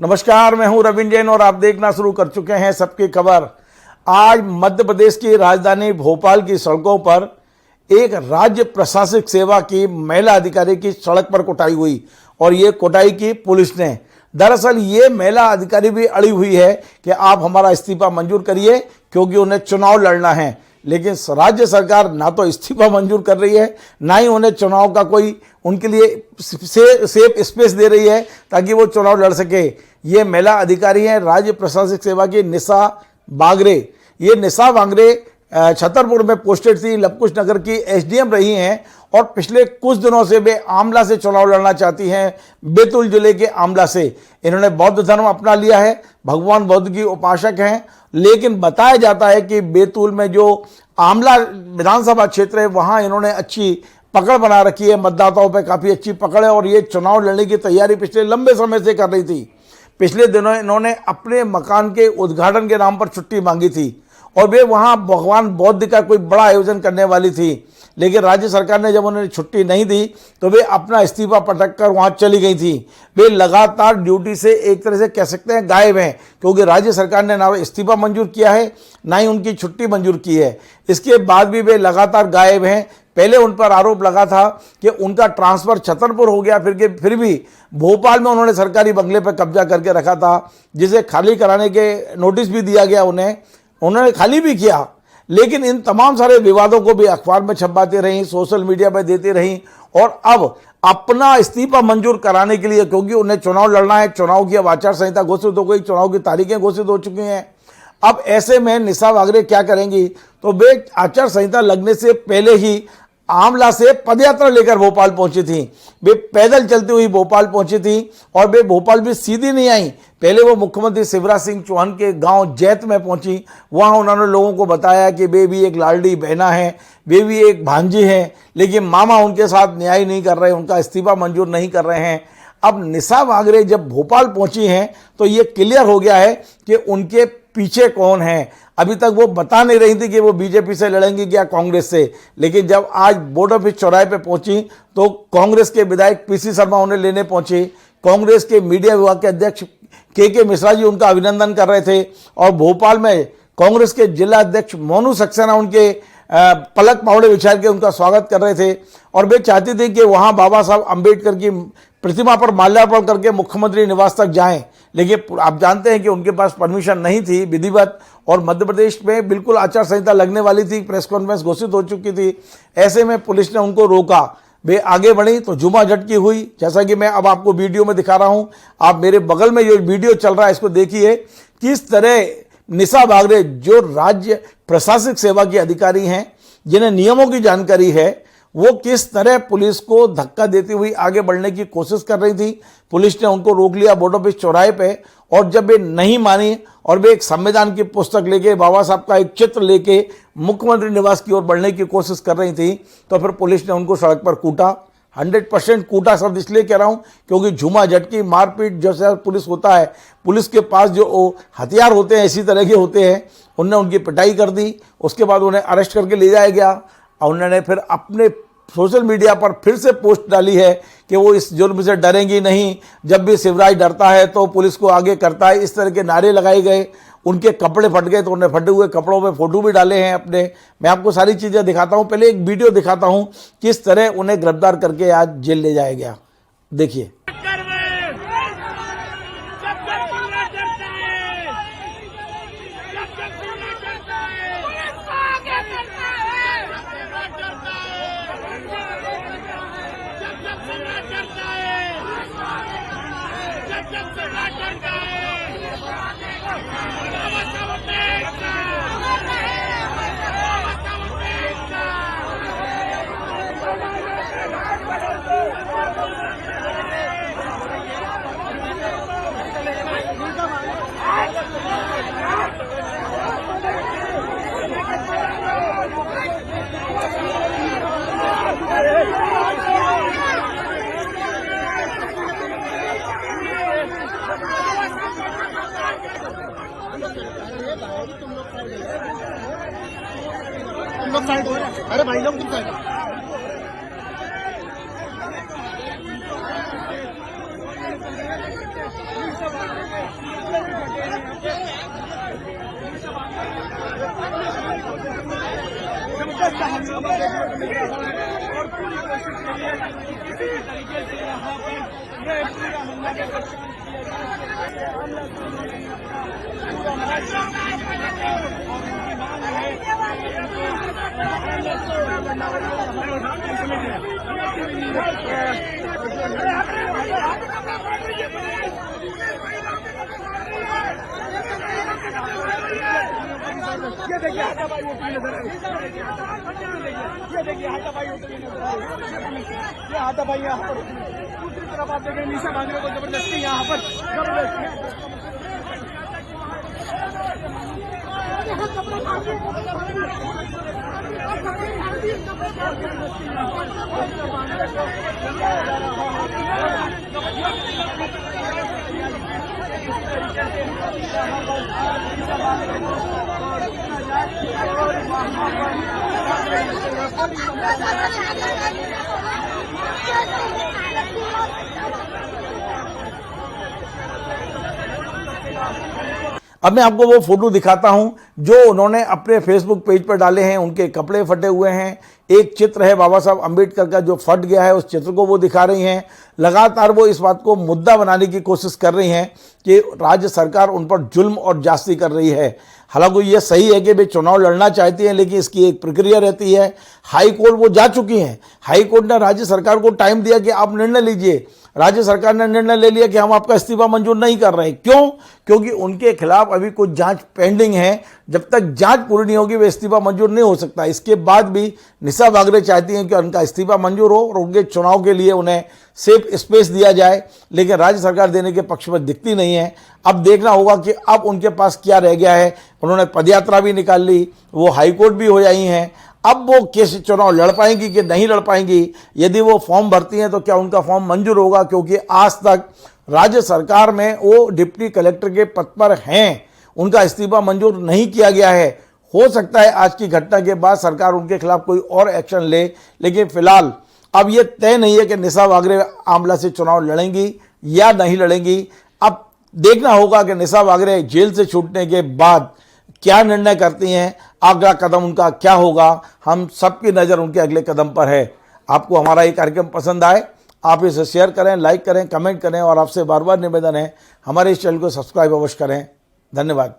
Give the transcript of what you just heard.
नमस्कार, मैं हूं रविंद्र जैन और आप देखना शुरू कर चुके हैं सबकी खबर। आज मध्य प्रदेश की राजधानी भोपाल की सड़कों पर एक राज्य प्रशासनिक सेवा की महिला अधिकारी की सड़क पर कुटाई हुई और ये कुटाई की पुलिस ने। दरअसल ये महिला अधिकारी भी अड़ी हुई है कि आप हमारा इस्तीफा मंजूर करिए क्योंकि उन्हें चुनाव लड़ना है, लेकिन राज्य सरकार ना तो इस्तीफा मंजूर कर रही है, ना ही उन्हें चुनाव का कोई उनके लिए सेफ स्पेस दे रही है ताकि वो चुनाव लड़ सके। ये महिला अधिकारी हैं राज्य प्रशासनिक सेवा की निशा बागरे। ये निशा बागरे छतरपुर में पोस्टेड थी, लवकुश नगर की एसडीएम रही हैं और पिछले कुछ दिनों से वे आमला से चुनाव लड़ना चाहती हैं, बैतूल जिले के आमला से। इन्होंने बौद्ध धर्म अपना लिया है, भगवान बुद्ध की उपासक हैं, लेकिन बताया जाता है कि बैतूल में जो आमला विधानसभा क्षेत्र है वहां इन्होंने अच्छी पकड़ बना रखी है, मतदाताओं पे काफ़ी अच्छी पकड़ है और ये चुनाव लड़ने की तैयारी पिछले लंबे समय से कर रही थी। पिछले दिनों इन्होंने अपने मकान के उद्घाटन के नाम पर छुट्टी मांगी थी और वे वहां भगवान बुद्ध का कोई बड़ा आयोजन करने वाली थी, लेकिन राज्य सरकार ने जब उन्हें छुट्टी नहीं दी तो वे अपना इस्तीफा पटक कर वहां चली गई थी। वे लगातार ड्यूटी से एक तरह से कह सकते हैं गायब हैं, क्योंकि राज्य सरकार ने ना इस्तीफा मंजूर किया है ना ही उनकी छुट्टी मंजूर की है। इसके बाद भी वे लगातार गायब हैं। पहले उन पर आरोप लगा था कि उनका ट्रांसफर छतरपुर हो गया, फिर भी भोपाल में उन्होंने सरकारी बंगले पर कब्जा करके रखा था, जिसे खाली कराने के नोटिस भी दिया गया उन्होंने खाली भी किया। लेकिन इन तमाम सारे विवादों को भी अखबार में छपवाती रहीं, सोशल मीडिया पर देती रहीं और अब अपना इस्तीफा मंजूर कराने के लिए, क्योंकि उन्हें चुनाव लड़ना है, चुनाव की अब आचार संहिता घोषित हो गई, चुनाव की तारीखें घोषित हो चुकी हैं। अब ऐसे में निशा बागरे क्या करेंगी, तो वे आचार संहिता लगने से पहले ही आमला से पदयात्रा लेकर भोपाल पहुंची थी। वे पैदल चलती हुई भोपाल पहुंची थी और वे भोपाल भी सीधी नहीं आई। पहले वो मुख्यमंत्री शिवराज सिंह चौहान के गांव जैत में पहुंची। वहां उन्होंने लोगों को बताया कि वे भी एक लाडली बहना है, वे भी एक भांजी हैं, लेकिन मामा उनके साथ न्याय नहीं कर रहे, उनका इस्तीफा मंजूर नहीं कर रहे हैं। अब निशा बागरे जब भोपाल पहुंची हैं तो ये क्लियर हो गया है कि उनके पीछे कौन है। अभी तक वो बता नहीं रही थी कि वो बीजेपी से लड़ेंगी या कांग्रेस से, लेकिन जब आज बोर्ड ऑफिस चौराहे पे पहुंची तो कांग्रेस के विधायक पीसी शर्मा उन्हें लेने पहुंचे। कांग्रेस के मीडिया विभाग के अध्यक्ष के मिश्रा जी उनका अभिनंदन कर रहे थे और भोपाल में कांग्रेस के जिला अध्यक्ष मोनू सक्सेना उनके पलक पावड़े बिछा के उनका स्वागत कर रहे थे और वे चाहते थे कि वहां बाबा साहब अम्बेडकर की प्रतिमा पर माल्यार्पण करके मुख्यमंत्री निवास तक जाएं, लेकिन आप जानते हैं कि उनके पास परमिशन नहीं थी विधिवत और मध्य प्रदेश में बिल्कुल आचार संहिता लगने वाली थी, प्रेस कॉन्फ्रेंस घोषित हो चुकी थी। ऐसे में पुलिस ने उनको रोका। वे आगे बढ़ी तो जुमा झटकी हुई, जैसा कि मैं अब आपको वीडियो में दिखा रहा हूं। आप मेरे बगल में जो वीडियो चल रहा है इसको देखिए, किस तरह निशा बागरे जो राज्य प्रशासनिक सेवा की अधिकारी हैं, जिन्हें नियमों की जानकारी है, वो किस तरह पुलिस को धक्का देती हुई आगे बढ़ने की कोशिश कर रही थी। पुलिस ने उनको रोक लिया बोर्ड ऑफिस चौराहे पे और जब वे नहीं मानी और वे एक संविधान की पुस्तक लेके, बाबा साहब का एक चित्र लेके मुख्यमंत्री निवास की ओर बढ़ने की कोशिश कर रही थी, तो फिर पुलिस ने उनको सड़क पर कूटा। 100% कूटा शब्द इसलिए कह रहा हूं क्योंकि झूमा झटकी मारपीट जैसा पुलिस होता है, पुलिस के पास जो हथियार होते हैं इसी तरह के होते हैं, उन्होंने उनकी पिटाई कर दी। उसके बाद उन्हें अरेस्ट करके ले जाया गया और उन्होंने फिर अपने सोशल मीडिया पर फिर से पोस्ट डाली है कि वो इस जुर्म से डरेंगी नहीं, जब भी शिवराज डरता है तो पुलिस को आगे करता है, इस तरह के नारे लगाए गए। उनके कपड़े फट गए तो उन्हें फटे हुए कपड़ों में फोटो भी डाले हैं अपने। मैं आपको सारी चीज़ें दिखाता हूं, पहले एक वीडियो दिखाता हूं किस तरह उन्हें गिरफ्तार करके आज जेल ले जाया गया। देखिए। तुम लोग साइड हो रहे हैं। अरे भाई लोग तुम साइड हो। का हंगामा देखने को मिल रहा है और पूरी कोशिश की है कि किसी भी तरीके से यहाँ पर ये पूरा हंगामे को शांत किया जाए। हमला पूरा ये देखिए हाथापाई होती नजर आ रही है। ये देखिए हाथापाई होती नजर आ रही है। ये हाथापाई यहाँ पर दूसरी तरफ आप देखें निशा बांधने को जबरदस्ती यहाँ पर अब मैं आपको वो फोटो दिखाता हूं जो उन्होंने अपने फेसबुक पेज पर डाले हैं। उनके कपड़े फटे हुए हैं। एक चित्र है बाबा साहब अंबेडकर का जो फट गया है, उस चित्र को वो दिखा रही हैं। लगातार वो इस बात को मुद्दा बनाने की कोशिश कर रही हैं कि राज्य सरकार उन पर जुल्म और जास्ती कर रही है। हालांकि ये सही है कि वे चुनाव लड़ना चाहती हैं, लेकिन इसकी एक प्रक्रिया रहती है। हाई कोर्ट वो जा चुकी हैं। हाई कोर्ट ने राज्य सरकार को टाइम दिया कि आप निर्णय लीजिए। राज्य सरकार ने निर्णय ले लिया कि हम आपका इस्तीफा मंजूर नहीं कर रहे। क्यों? क्योंकि उनके खिलाफ अभी कुछ जांच पेंडिंग है। जब तक जांच पूरी नहीं होगी वे इस्तीफा मंजूर नहीं हो सकता। इसके बाद भी निशा वागरे चाहती हैं कि उनका इस्तीफा मंजूर हो और उनके चुनाव के लिए उन्हें सेफ स्पेस दिया जाए, लेकिन राज्य सरकार देने के पक्ष में दिखती नहीं है। अब देखना होगा कि अब उनके पास क्या रह गया है। उन्होंने पदयात्रा भी निकाल ली, वो हाईकोर्ट भी हो आई हैं। अब वो कैसे चुनाव लड़ पाएंगी कि नहीं लड़ पाएंगी? यदि वो फॉर्म भरती हैं तो क्या उनका फॉर्म मंजूर होगा? क्योंकि आज तक राज्य सरकार में वो डिप्टी कलेक्टर के पद पर हैं, उनका इस्तीफा मंजूर नहीं किया गया है। हो सकता है आज की घटना के बाद सरकार उनके खिलाफ कोई और एक्शन ले, लेकिन फिलहाल अब ये तय नहीं है कि निशा वागरे आंवला से चुनाव लड़ेंगी या नहीं लड़ेंगी। अब देखना होगा कि निशा वागरे जेल से छूटने के बाद क्या निर्णय करती हैं, अगला कदम उनका क्या होगा। हम सबकी नज़र उनके अगले कदम पर है। आपको हमारा ये कार्यक्रम पसंद आए, आप इसे शेयर करें, लाइक करें, कमेंट करें और आपसे बार बार निवेदन है हमारे इस चैनल को सब्सक्राइब अवश्य करें। धन्यवाद।